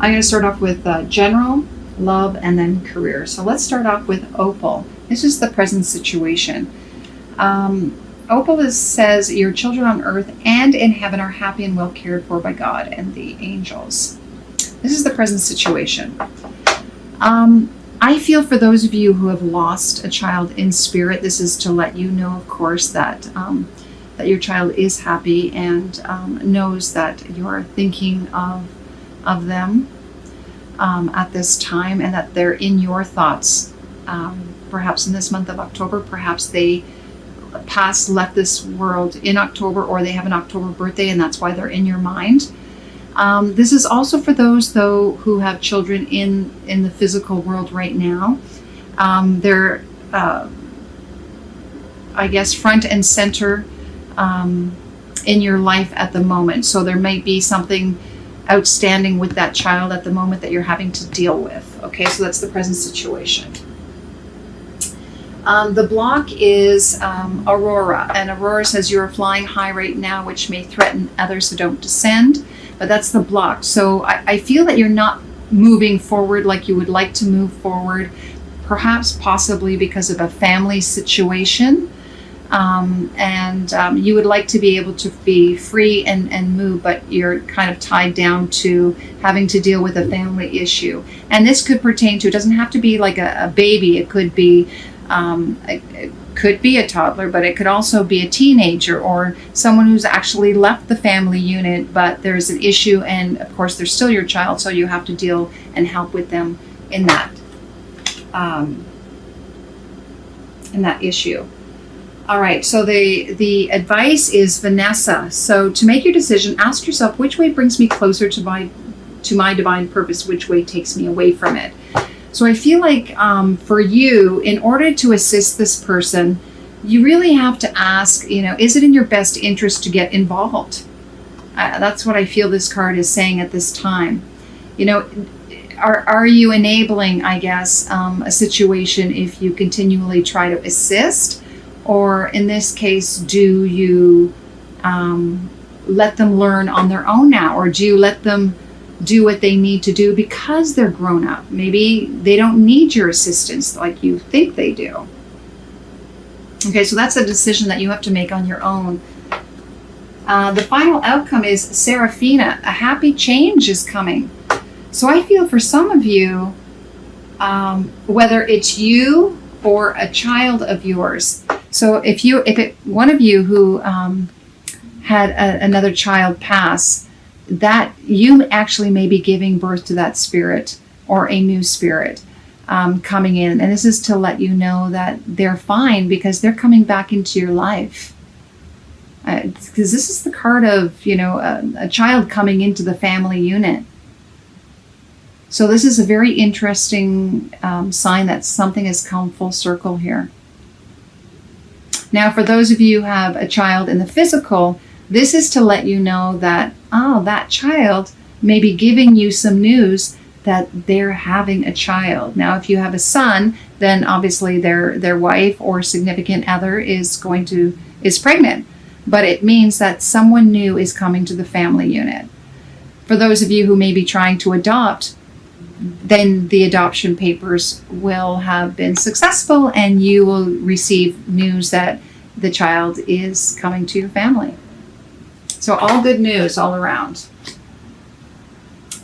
I'm going to start off with general, love, and then career. So let's start off with Opal. This is the present situation. Opal says, your children on earth and in heaven are happy and well cared for by God and the angels. This is the present situation. I feel for those of you who have lost a child in spirit, this is to let you know, of course, that that your child is happy and knows that you're thinking of them at this time, and that they're in your thoughts. Perhaps in this month of October, perhaps they left this world in October, or they have an October birthday, and that's why they're in your mind. This is also for those, though, who have children in the physical world right now. They're, I guess, front and center in your life at the moment. So there might be something outstanding with that child at the moment that you're having to deal with. Okay, so that's the present situation. The block is Aurora, and Aurora says you're flying high right now, which may threaten others, so don't descend. But that's the block. So I feel that you're not moving forward like you would like to move forward, perhaps possibly because of a family situation. You would like to be able to be free and move, but you're kind of tied down to having to deal with a family issue. And this could pertain to, it doesn't have to be like a baby. It could be a toddler, but it could also be a teenager or someone who's actually left the family unit, but there's an issue, and of course they're still your child, so you have to deal and help with them in that issue. All right, so the advice is Vanessa. So to make your decision, ask yourself, which way brings me closer to my divine purpose, which way takes me away from it. So I feel like for you, in order to assist this person, you really have to ask, is it in your best interest to get involved? That's what I feel this card is saying at this time. Are you enabling, I guess, a situation if you continually try to assist? Or in this case, do you let them learn on their own now? Or do you let them do what they need to do because they're grown up? Maybe they don't need your assistance like you think they do. Okay, so that's a decision that you have to make on your own. The final outcome is Seraphina. A happy change is coming. So I feel for some of you, whether it's you or a child of yours. So one of you who had another child pass, that you actually may be giving birth to that spirit or a new spirit coming in. And this is to let you know that they're fine because they're coming back into your life. Because this is the card of, a child coming into the family unit. So this is a very interesting sign that something has come full circle here. Now, for those of you who have a child in the physical, this is to let you know that, that child may be giving you some news that they're having a child. Now, if you have a son, then obviously their wife or significant other is pregnant. But it means that someone new is coming to the family unit. For those of you who may be trying to adopt, then the adoption papers will have been successful and you will receive news that the child is coming to your family. So all good news all around.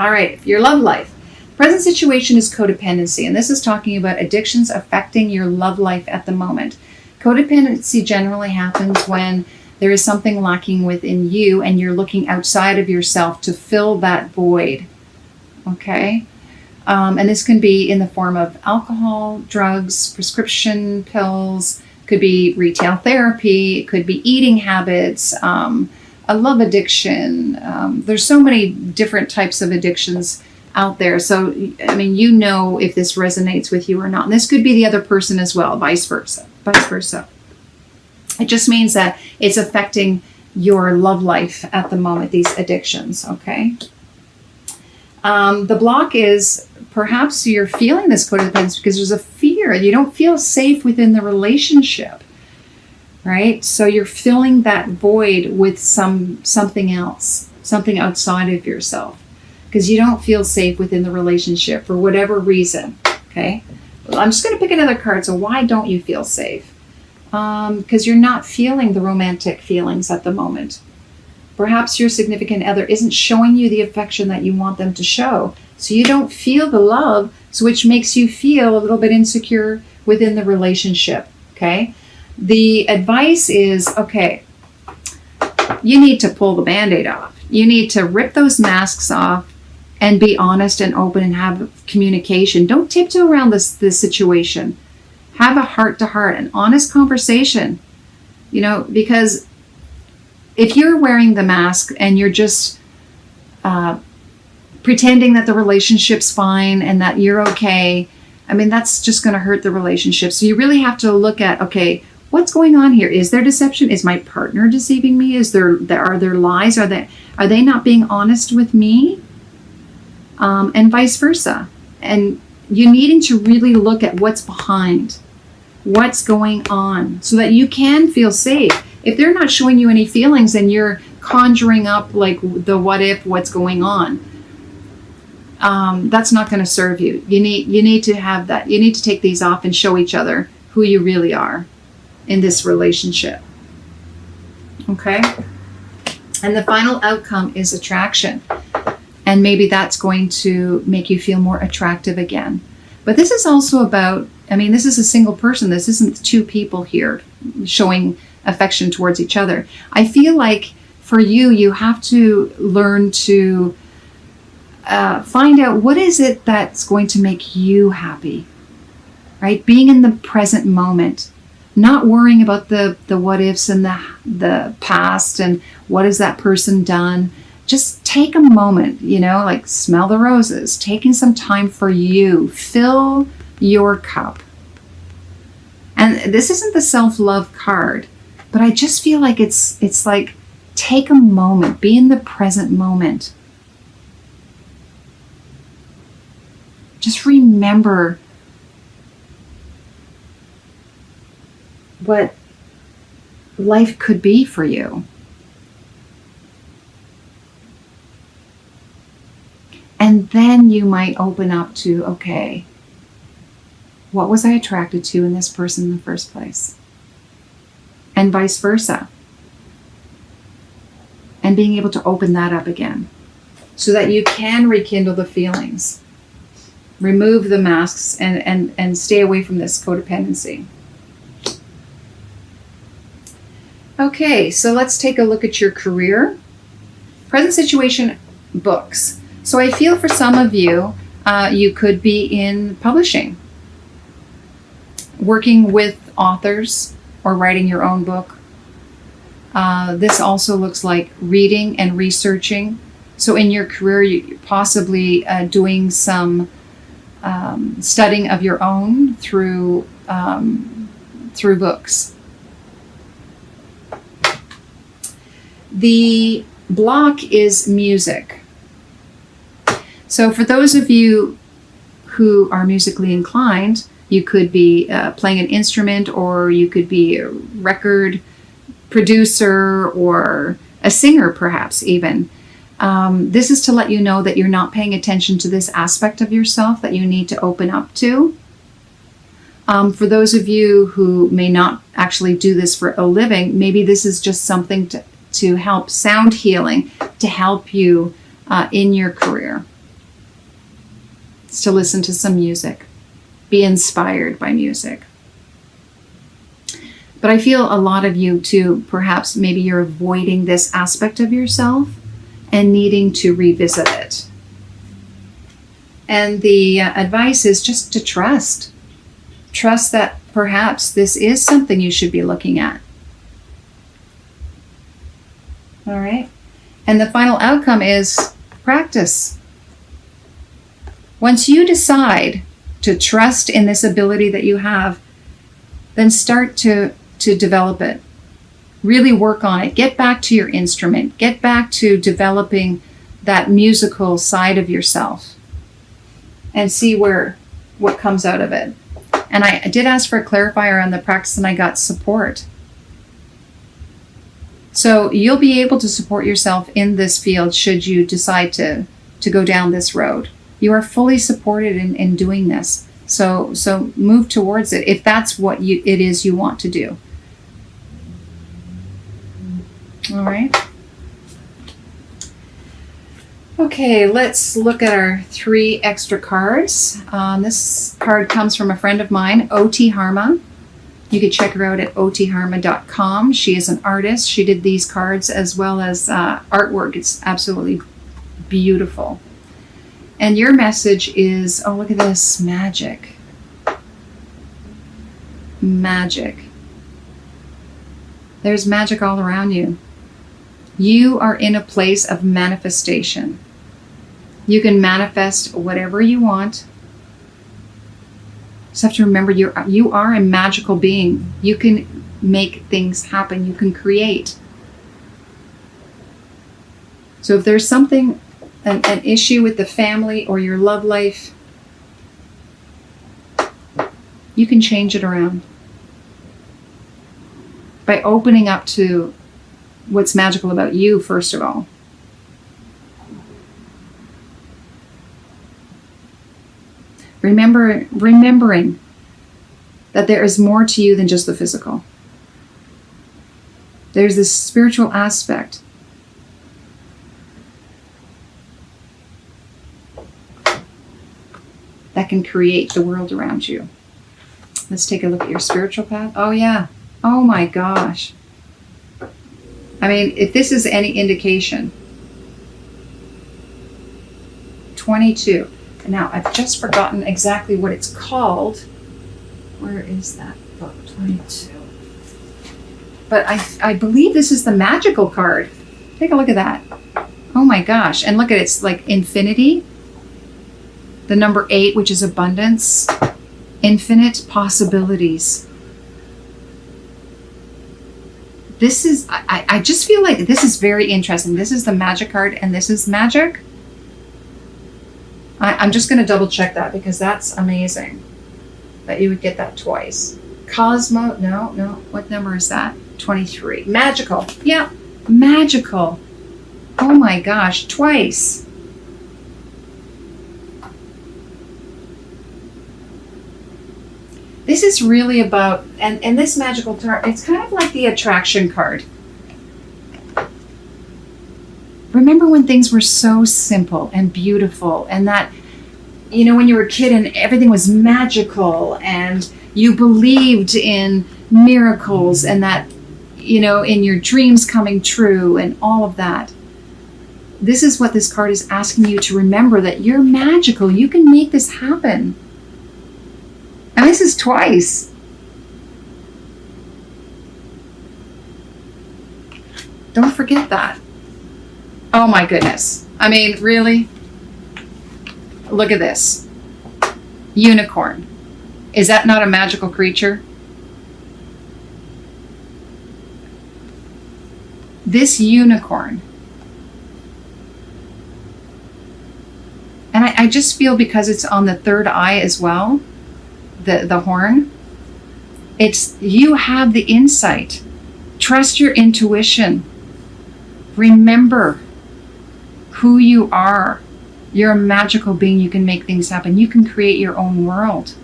All right, your love life. Present situation is codependency, and this is talking about addictions affecting your love life at the moment. Codependency generally happens when there is something lacking within you and you're looking outside of yourself to fill that void. Okay? And this can be in the form of alcohol, drugs, prescription pills, could be retail therapy, it could be eating habits, a love addiction. There's so many different types of addictions out there. So, if this resonates with you or not. And this could be the other person as well, vice versa. It just means that it's affecting your love life at the moment, these addictions, okay? The block is perhaps you're feeling this codependence because there's a fear. You don't feel safe within the relationship, right? So you're filling that void with something else, something outside of yourself. because you don't feel safe within the relationship for whatever reason. Okay. Well, I'm just going to pick another card. So why don't you feel safe? Because you're not feeling the romantic feelings at the moment. Perhaps your significant other isn't showing you the affection that you want them to show. So you don't feel the love, so which makes you feel a little bit insecure within the relationship. Okay. The advice is, okay, you need to pull the Band-Aid off. You need to rip those masks off and be honest and open and have communication. Don't tiptoe around this situation. Have a heart-to-heart, an honest conversation. Because if you're wearing the mask and you're just pretending that the relationship's fine and that you're okay, that's just going to hurt the relationship. So you really have to look at, okay, what's going on here? Is there deception? Is my partner deceiving me? Are there lies? Are they not being honest with me? And vice versa. And you needing to really look at what's behind, what's going on, so that you can feel safe. If they're not showing you any feelings and you're conjuring up like the what if, what's going on, that's not going to serve you. You need to have that. You need to take these off and show each other who you really are in this relationship. Okay? And the final outcome is attraction. And maybe that's going to make you feel more attractive again. But this is also about, this is a single person. This isn't two people here showing affection towards each other. I feel like for you, you have to learn to find out what is it that's going to make you happy, right? Being in the present moment, not worrying about the what ifs and the past and what has that person done. Just take a moment, like smell the roses, taking some time for you, fill your cup. And this isn't the self-love card, but I just feel like it's like, take a moment, be in the present moment. Just remember what life could be for you. And then you might open up to, okay, what was I attracted to in this person in the first place? And vice versa. And being able to open that up again so that you can rekindle the feelings, remove the masks, and stay away from this codependency. Okay, so let's take a look at your career. Present situation, books. So I feel for some of you, you could be in publishing, working with authors or writing your own book. This also looks like reading and researching. So in your career, you're possibly doing some studying of your own through books. The block is music. So for those of you who are musically inclined, you could be playing an instrument, or you could be a record producer or a singer, perhaps even. This is to let you know that you're not paying attention to this aspect of yourself that you need to open up to. For those of you who may not actually do this for a living, maybe this is just something to help sound healing, to help you in your career. It's to listen to some music, be inspired by music. But I feel a lot of you too, perhaps maybe you're avoiding this aspect of yourself and needing to revisit it. And the advice is just to trust. Trust that perhaps this is something you should be looking at. All right. And the final outcome is practice. Once you decide to trust in this ability that you have, then start to develop it. Really work on it. Get back to your instrument. Get back to developing that musical side of yourself and see what comes out of it. And I did ask for a clarifier on the practice, and I got support. So you'll be able to support yourself in this field should you decide to to go down this road. You are fully supported in doing this. So move towards it if that's what it is you want to do. All right. Okay, let's look at our 3 extra cards. This card comes from a friend of mine, OT Harma. You can check her out at otharma.com. She is an artist. She did these cards as well as artwork. It's absolutely beautiful. And your message is, oh, look at this, magic. Magic. There's magic all around you. You are in a place of manifestation. You can manifest whatever you want. Just have to remember you are a magical being. You can make things happen. You can create. So if there's something, an issue with the family or your love life, you can change it around by opening up to what's magical about you, first of all. Remembering that there is more to you than just the physical. There's this spiritual aspect. That can create the world around you. Let's take a look at your spiritual path. Oh yeah. Oh my gosh. I mean, if this is any indication, 22. Now, I've just forgotten exactly what it's called. Where is that book? 22. But I believe this is the magical card. Take a look at that. Oh my gosh. And look at it. It's like infinity. The number 8, which is abundance. Infinite possibilities. This is, I just feel like this is very interesting. This is the magic card and this is magic. I'm just going to double check that because that's amazing that you would get that twice. Cosmo, no. What number is that? 23. Magical. Yeah, magical. Oh my gosh, twice. This is really about, and this magical card, it's kind of like the attraction card. Remember when things were so simple and beautiful and that, you know, when you were a kid and everything was magical and you believed in miracles and that, you know, in your dreams coming true and all of that. This is what this card is asking you to remember, that you're magical. You can make this happen. And this is twice. Don't forget that. Oh my goodness. I mean, really? Look at this. Unicorn. Is that not a magical creature? This unicorn. And I just feel because it's on the third eye as well, the horn, it's, you have the insight. Trust your intuition. Remember who you are. You're a magical being. You can make things happen. You can create your own world.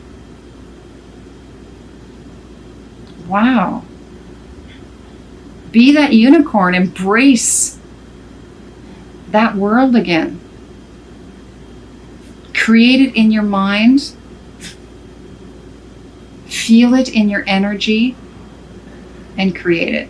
Wow. Be that unicorn. Embrace that world again. Create it in your mind. Feel it in your energy and create it.